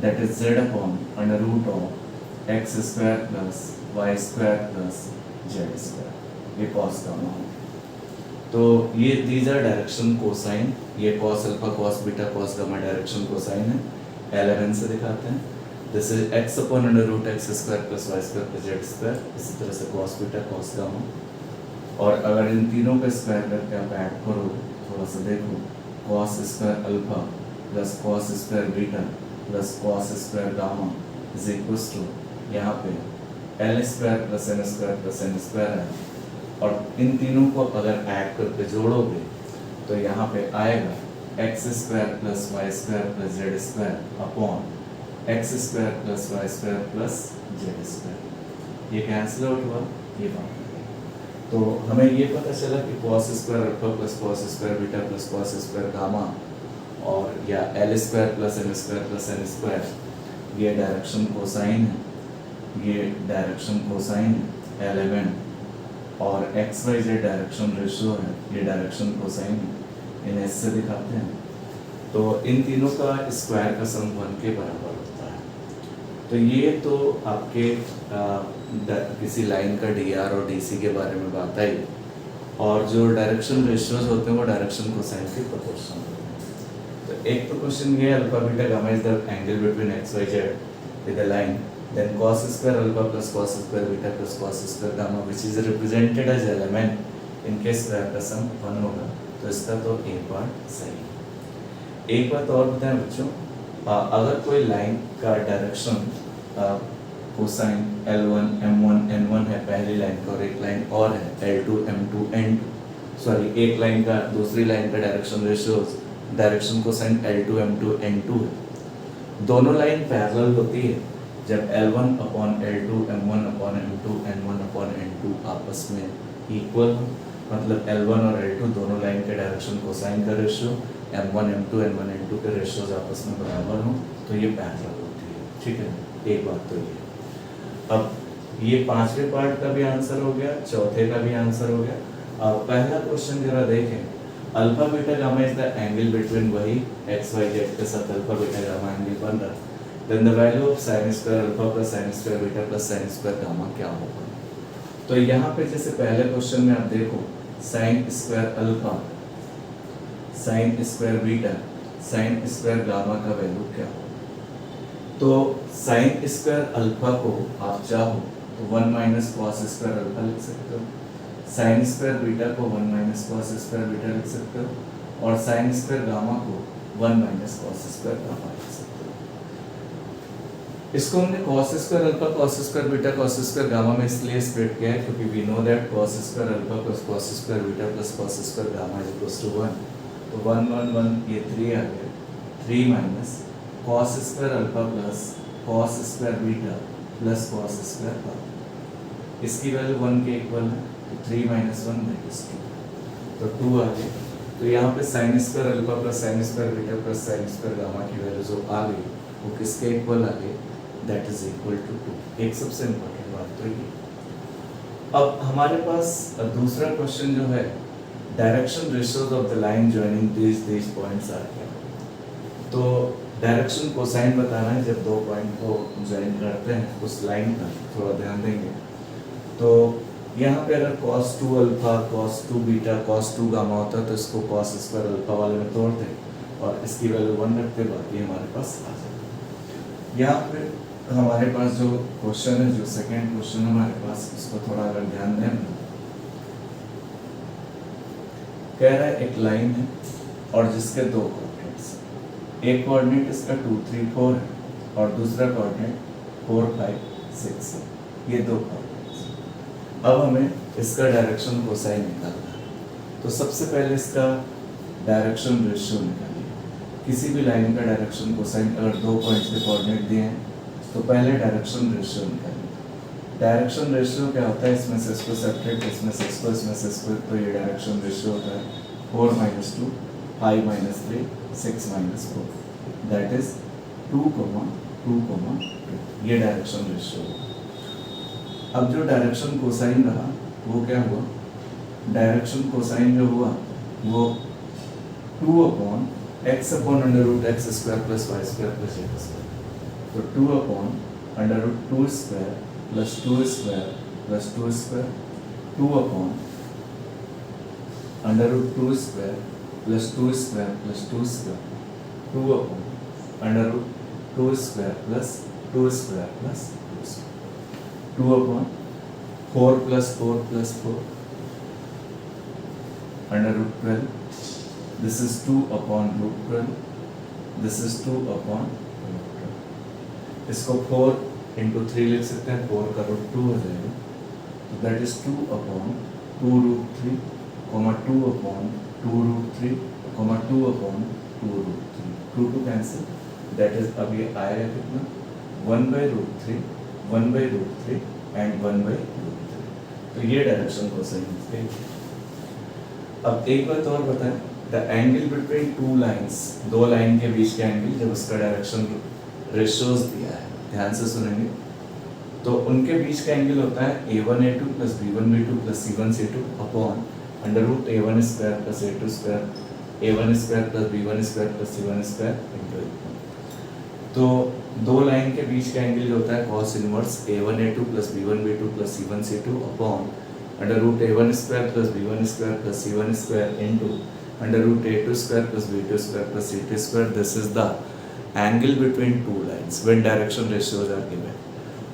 Speaker 1: that is z upon under root of x square plus Y square plus Z square, ये कॉस गामा हो। तो ये दीज आर डायरेक्शन कोसाइन, ये cos alpha cos beta cos gamma direction cosine है, एल से दिखाते हैं। This is x upon under root x square plus Y square plus Z square, इसी तरह से कॉस बीटा कॉस गामा। और अगर इन तीनों का स्क्वायर करके आप ऐड करो, थोड़ा सा देखो, cos square alpha plus cos square beta plus cos square gamma is equal to यहाँ पे L square plus N square plus N square है। और इन तीनों को अगर ऐड करके जोड़ोगे तो यहाँ पे आएगा X square plus Y square plus Z square upon X square plus Y square plus Z square. ये कैंसिल आउट हुआ, ये बात। तो हमें ये पता चला कि cos square alpha plus cos square beta plus cos square gamma और या L square plus N square plus N square, ये डायरेक्शन कोसाइन है, ये डायरेक्शन कोसाइन है एलिमेंट। और X Y Z direction ratio है, ये डायरेक्शन कोसाइन है, इन्हें इससे दिखाते हैं। तो इन तीनों का स्क्वायर का सम 1 के बराबर होता है। तो ये तो आपके किसी लाइन का डी आर और डी सी के बारे में बात आई। और जो डायरेक्शन रेशियोज होते हैं वो डायरेक्शन कोसाइन के प्रोपोर्शनल होते हैं। तो एक तो क्वेश्चन ये alpha beta gamma is the angle between X Y Z with the line, then cos square alpha plus cos square beta plus cos square gamma which is represented as element, इनके square का सम 1 होगा। तो इसका तो एक बात सही है। एक बात और बताएं बच्चों, अगर कोई लाइन का direction cosine L1 M1 N1 है पहली लाइन का, और एक लाइन और है L2 M2 N2, सॉरी एक लाइन का दूसरी लाइन का direction ratio direction cosine L2 M2 N2 है, दोनों लाइन पैरेलल होती है जब L1 upon L2 M1 upon M2 N1 upon N2 आपस में इक्वल हो, मतलब L1 और L2 दोनों लाइन के डायरेक्शन कोसाइन का ratio M1 M2 N1 N2 के रेशियोज आपस में बराबर हो, तो ये पैरेलल होती है। ठीक है, एक बात तो ये। अब ये पांचवें पार्ट का भी आंसर हो गया, चौथे का भी आंसर हो गया। अब पहला क्वेश्चन जरा देखें, alpha beta gamma is the angle between वही एक्स वाई जेड के साथ अल्फा बीटा गामा एंगल बन रहा है, then the value of sin square alpha plus sin square beta plus sin square gamma क्या होगा। तो यहाँ पे जैसे पहले क्वेश्चन में आप देखो sin square alpha sin square beta sin square gamma का वैल्यू क्या होगा। तो sin square alpha को आप चाहो तो 1 minus cos square alpha लिख सकते हो, sin square beta को 1 minus cos square beta लिख सकते हो, और sin square gamma को 1 minus cos square gamma लिख सकते हो। इसको हमने cos square alpha cos square beta cos square gamma में इसलिए स्प्लिट किया है क्योंकि we know that cos square alpha plus cos square beta plus cos square gamma is equals to 1। तो 1 1 1 ये 3 आ गया, 3 minus cos square alpha plus cos square beta plus cos square gamma, इसकी value 1 के equal है, तो 3 minus 1 that is 2, तो 2 आ गया। तो यहाँ पे sin square alpha plus sin square beta plus sin square gamma की वैल्यू जो आ गई वो किसके इक्वल आ गई, दैट इज इक्वल टू 2। एक सबसे इम्पोर्टेंट बात तो ये। अब हमारे पास दूसरा क्वेश्चन जो है, direction ratios of the line joining these points are क्या। तो डायरेक्शन कोसाइन बताना है जब दो पॉइंट को ज्वाइन करते हैं उस लाइन का, थोड़ा ध्यान देंगे। तो यहाँ पे अगर cos 2 alpha cos 2 beta cos 2 gamma होता है तो इसको cos स्क्वायर अल्फा वाले में तोड़ते और इसकी वैल्यू 1 रखते, बाकी हमारे पास आ जाता। यहाँ पे हमारे पास जो क्वेश्चन है, जो सेकंड क्वेश्चन हमारे पास, इसको थोड़ा अगर ध्यान दें, कह रहा है एक लाइन है और जिसके दो कोऑर्डिनेट्स हैं। एक कोऑर्डिनेट इसका 2, 3, 4 है और दूसरा कोऑर्डिनेट 4, 5, 6 है। ये दो कोऑर्डिनेट्स हैं। अब हमें इसका डायरेक्शन कोसाइन निकालना है। तो सबसे पहले इसका डायरेक्शन रेशियो निकालिए। किसी भी लाइन का डायरेक्शन कोसाइन अगर दो पॉइंट्स के कोऑर्डिनेट दिए हैं तो पहले डायरेक्शन रेशियो निकालिए। डायरेक्शन रेशियो क्या होता है, इसमें से इसको सेपरेट, इसमें से इसको, तो ये डायरेक्शन रेशियो होता है 4 - 2, 5 - 3, 6 - 4, दैट इज 2, 2, 2। ये डायरेक्शन रेशियो होगा। अब जो डायरेक्शन कोसाइन रहा वो क्या हुआ, डायरेक्शन कोसाइन जो हुआ वो 2/x/√x² + y² + z²। तो 2/√2² + 2² + 2², 2/√2² + 2² + 2², 2/√2² + 2² + 2², 2/4 + 4 + 4, √12. This is 2/√12. This is 2/√12. इसको 4 × 3 लिख सकते हैं, 4 का √2 हो जाएगा। तो that is 2/2√3, 2/2√3, 2/2√3, 2 cancel, that is अब ये आएगा कितना, 1/√3, 1/√3 एंड 1/√3। तो ये डायरेक्शन कोसाइन है। अब एक बात और बताएं, the angle between two lines, दो लाइन के बीच के एंगल, जब उसका डायरेक्शन रेशियोज दिया है, ध्यान से सुनेंगे, तो उनके बीच का एंगल होता है a1a2 + b1b2 + c1c2 upon √a1² + a2², a1² + b1² + c1² × तो दो लाइन के बीच का एंगल जो होता है cos inverse a1a2 + b1b2 + c1c2 upon √a1² + b1² + c1² √a2² + b2² + c2²। This is the angle between two lines when direction ratios are given.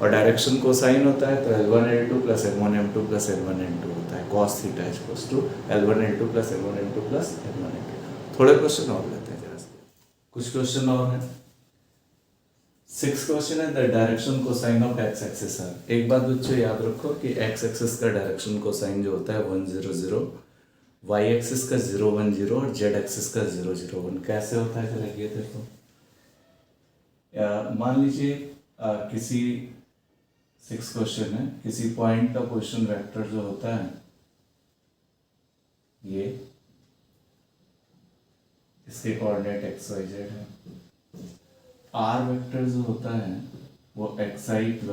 Speaker 1: और direction cosine होता है तो L1L2 + L1M2 + L1N2 होता है, cos θ = L1L2 + L1M2 + L1N2। थोड़े question और लेते हैं जरा से, कुछ क्वेश्चन और हैं। 6 क्वेश्चन है, the direction cosine of x axis है। एक बात बच्चों याद रखो कि x एक्सिस का डायरेक्शन कोसाइन जो होता है 1, 0, 0, y एक्सिस का 0, 1, 0 और z एक्सिस का 0, 0, 1। कैसे होता है जरा ये देखो। मान लीजिए किसी 6 क्वेश्चन है, किसी पॉइंट का पोजीशन वेक्टर जो होता है ये, इसके कोऑर्डिनेट x, y, z है। r वेक्टर जो होता है वो xi +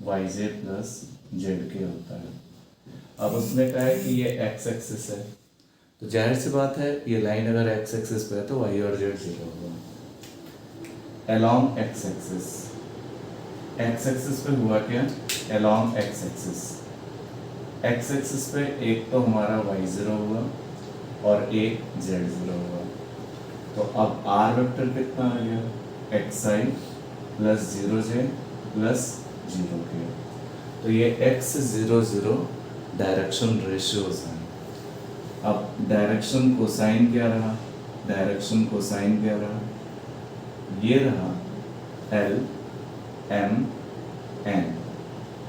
Speaker 1: yj + zk होता है। अब उसने कहा है कि ये x एक्सिस है, तो जाहिर सी बात है ये लाइन अगर x एक्सिस पे है तो y और z 0 होगा। along x axis, x axis पे हुआ क्या, along x axis, x axis पे एक तो हमारा y0 हुआ और एक z0 हुआ। तो अब r वेक्टर कितना आ गया, xi + 0j + 0k। तो ये x 0, 0 डायरेक्शन रेशियोज हैं। अब डायरेक्शन कोसाइन क्या रहा, डायरेक्शन कोसाइन क्या रहा, ये रहा LMN,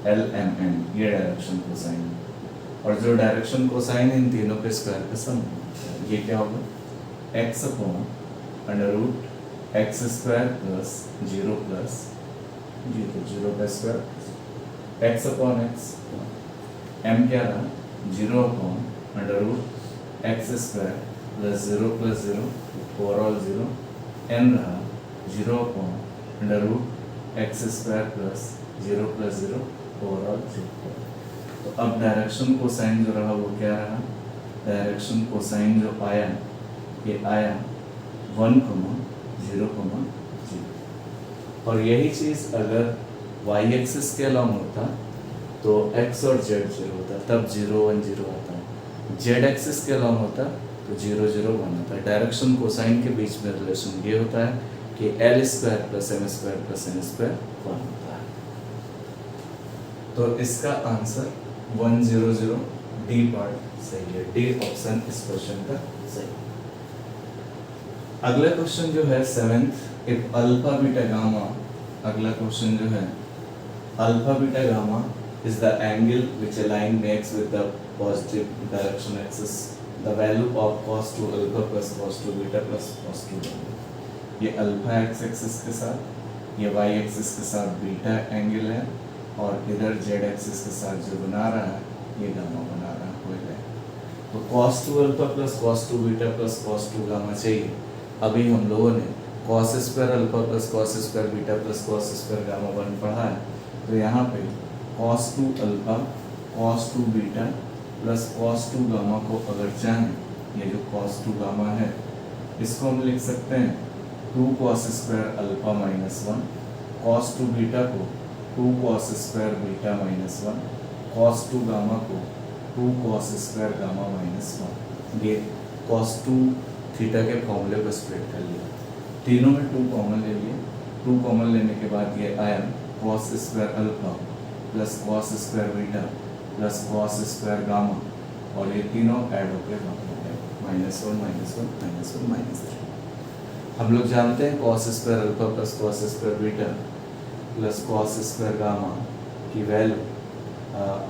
Speaker 1: LMN, ये डायरेक्शन कोसाइन। और जो डायरेक्शन कोसाइन इन तीनों के स्क्वायर का सम, ये क्या होगा, x/√x² + 0 + 0 का स्क्वायर, x/x, m क्या रहा, 0/√x² + 0 + 0 ओवरऑल 0, n रहा 0/√x² + 0 + 0 ओवरऑल 0। तो अब डायरेक्शन कोसाइन जो रहा वो क्या रहा, डायरेक्शन कोसाइन जो आया ये आया 1, 0, 0। और यही चीज़ अगर y एक्सिस के अलॉन्ग होता तो x और z 0 होता, तब 0, 1, 0 आता है। z एक्सिस के अलॉन्ग होता तो 0, 0, 1 आता है। डायरेक्शन कोसाइन के बीच में रिलेशन ये होता है कि L² + m² + n² 1 होता है। तो इसका आंसर 1, 0, 0 डी पार्ट सही है, डी ऑप्शन इस क्वेश्चन का सही है। अगला क्वेश्चन जो है seventh, if alpha beta gamma, अगला क्वेश्चन जो है alpha beta gamma is the angle which a line makes with the positive direction axis, the value of cos 2 alpha plus cos 2 beta plus cos 2 gamma. ये alpha x axis के साथ, ये Y axis के साथ beta angle है, और इधर Z axis के साथ जो बना रहा है ये गामा बना रहा है। तो cos 2 alpha plus cos 2 beta plus cos 2 gamma चाहिए। अभी हम लोगों ने cos square alpha plus cos square beta plus cos square gamma one पढ़ा है, तो यहाँ पे cos 2 alpha cos 2 beta plus cos 2 gamma को अगर चाहें, ये जो cos 2 गामा है इसको हम लिख सकते हैं 2 cos square alpha minus 1, cos 2 beta को 2 cos square beta minus 1, cos 2 gamma को 2 cos स्क्वायर गामा माइनस 1। ये cos 2 थीटा के फॉर्मूले को स्प्लिट कर लिया, तीनों में 2 कॉमन ले लिए। 2 कॉमन लेने के बाद ये आया cos square alpha plus cos square beta plus cos square gamma, और ये तीनों ऐड होकर माइनस 1 माइनस 1 माइनस 1 माइनस 3। हम लोग जानते हैं cos square alpha plus cos square beta plus cos square gamma की वैल्यू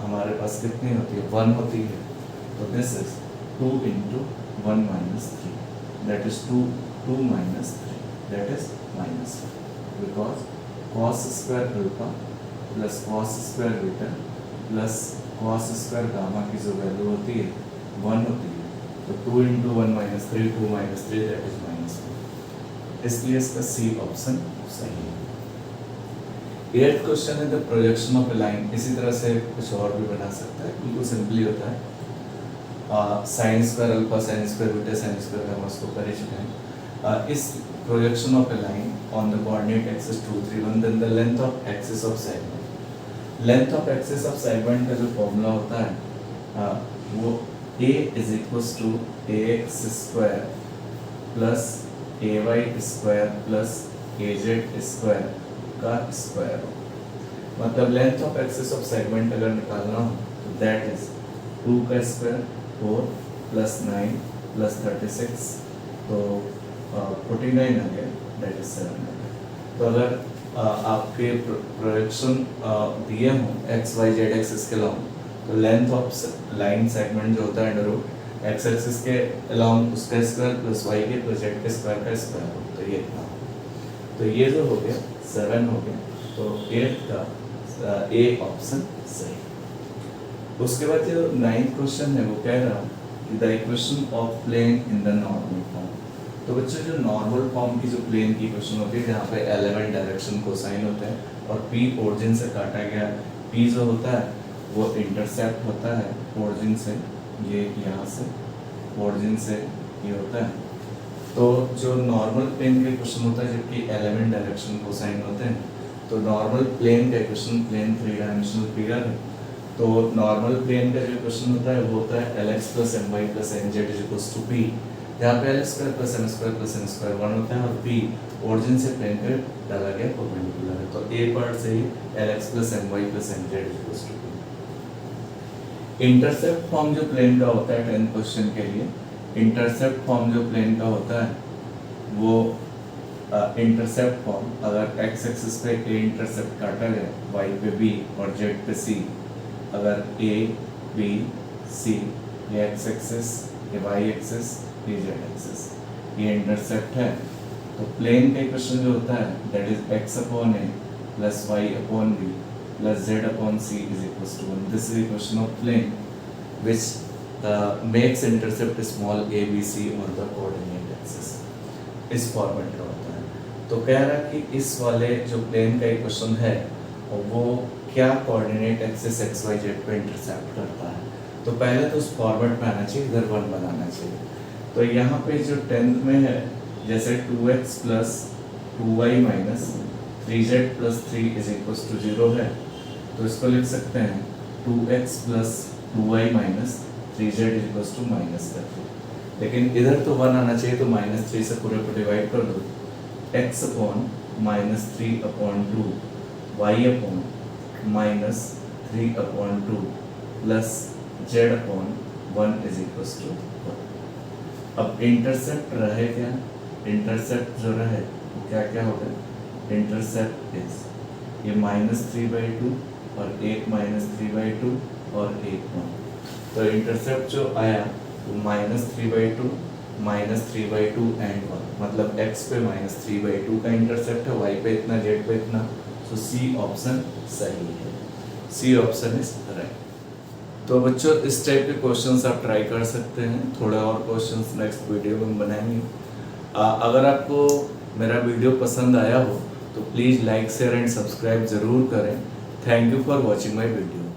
Speaker 1: हमारे पास कितनी होती है, 1 होती है। तो this is 2 into 1 minus 3, that is 2 minus 3, that is minus 1, because cos square alpha plus cos square beta plus cos square gamma की जो वैल्यू होती है 1 होती है। तो 2 into 1 minus 3, 2 minus 3, that is minus 1। इसलिए इसका सी ऑप्शन सही है। 8th क्वेश्चन है the projection of A line. इसी तरह से कुछ और भी बना सकता है, बिल्कुल सिंपली होता है। Sign square alpha sine square beta sine square gamma उसको कर ही चुके हैं। इस projection of a line on the coordinate axis 2, 3, 1, then the length of axis of segment. Length of axis of segment का जो फॉर्मूला होता है वो a is equals to ax square plus ay square plus az square का square हो। मतलब length of axis of segment अगर निकालना हो तो दैट इज 2 का स्क्वायर 4 प्लस 9 प्लस 36, तो 49 आ गया, दैट इज 7 आ गया। तो अगर आपके प्रोजेक्शन दिए हों एक्स वाई जेड एक्सिस के लॉन्ग, तो लेंथ ऑफ लाइन सेगमेंट जो होता है अंडर रूट एक्स एक्सिस के अलॉन्ग उसका स्क्वायर प्लस वाई के प्लस जेड के स्क्वायर का स्क्वायर हो, तो ये इतना हो। तो ये जो हो गया 7 हो गया, तो 8 का ए ऑप्शन सही। उसके बाद जो 9th क्वेश्चन है वो कह रहा कि the equation of plane in the normal form. तो बच्चों जो नॉर्मल फॉर्म की जो प्लेन की इक्वेशन होती है जहाँ पे 11 डायरेक्शन कोसाइन होते हैं और p ओरिजिन से काटा गया, p जो होता है वो इंटरसेप्ट होता है ओरिजिन से, ये यहाँ से ओरिजिन से ये होता है। तो जो नॉर्मल प्लेन का इक्वेशन होता है जबकि 11 डायरेक्शन कोसाइन होते हैं, तो नॉर्मल प्लेन का इक्वेशन, प्लेन 3 डायमेंशनल फिगर है, तो नॉर्मल प्लेन का जो इक्वेशन होता है वो होता है lx plus my plus nz is equals to p, जहाँ पे L square plus M square plus N square 1 होता है और पी ओरिजिन से प्लेन पे डाला गया परपेंडिकुलर है। तो ए पार्ट से ही l x plus m y plus m z equals to p. Intercept form जो प्लेन का होता है 10th क्वेश्चन के लिए, इंटरसेप्ट फॉर्म जो प्लेन का होता है वो इंटरसेप्ट फॉर्म अगर एक्स एक्सिस पे ए इंटरसेप्ट काटा गया, वाई पे बी और जेड पे सी, अगर ए बी सी ये एक्स एक्सिस ये वाई एक्सिस ये जेड एक्सिस ये इंटरसेप्ट है, तो प्लेन का इक्वेशन जो होता है that is x upon A plus Y upon B plus Z upon C is equals to 1। This is equation of plane which makes intercept small A B C on the coordinate axis. इस format का होता है। तो कह रहा कि इस वाले जो प्लेन का इक्वेशन है वो क्या coordinate axis X Y Z पे इंटरसेप्ट करता है। तो पहले तो उस फॉर्मेट में आना चाहिए, इधर 1 बनाना चाहिए। तो यहाँ पे जो 10th में है जैसे 2x plus 2y minus 3z plus 3 is equals to 0 है, तो इसको लिख सकते हैं 2x plus 2y minus 3z is equals to minus 3। लेकिन इधर तो 1 आना चाहिए, तो माइनस 3 से पूरे को डिवाइड कर दो, x upon minus 3 upon 2 y upon minus 3 upon 2 plus z upon 1 is equals to 1। अब इंटरसेप्ट रहे क्या, इंटरसेप्ट जो रहे वो क्या क्या होगा, इंटरसेप्ट इज ये -3/2 और एक -3/2 और एक 1। तो इंटरसेप्ट जो आया वो -3/2 -3/2 एंड 1, मतलब x पे -3/2 का इंटरसेप्ट है, y पे इतना, z पे इतना। तो सी ऑप्शन सही है, सी ऑप्शन इज राइट। तो बच्चों इस टाइप के क्वेश्चंस आप ट्राई कर सकते हैं, थोड़ा और क्वेश्चंस नेक्स्ट वीडियो में बनाएंगे। अगर आपको मेरा वीडियो पसंद आया हो तो please like share and subscribe ज़रूर करें। Thank you for watching my video.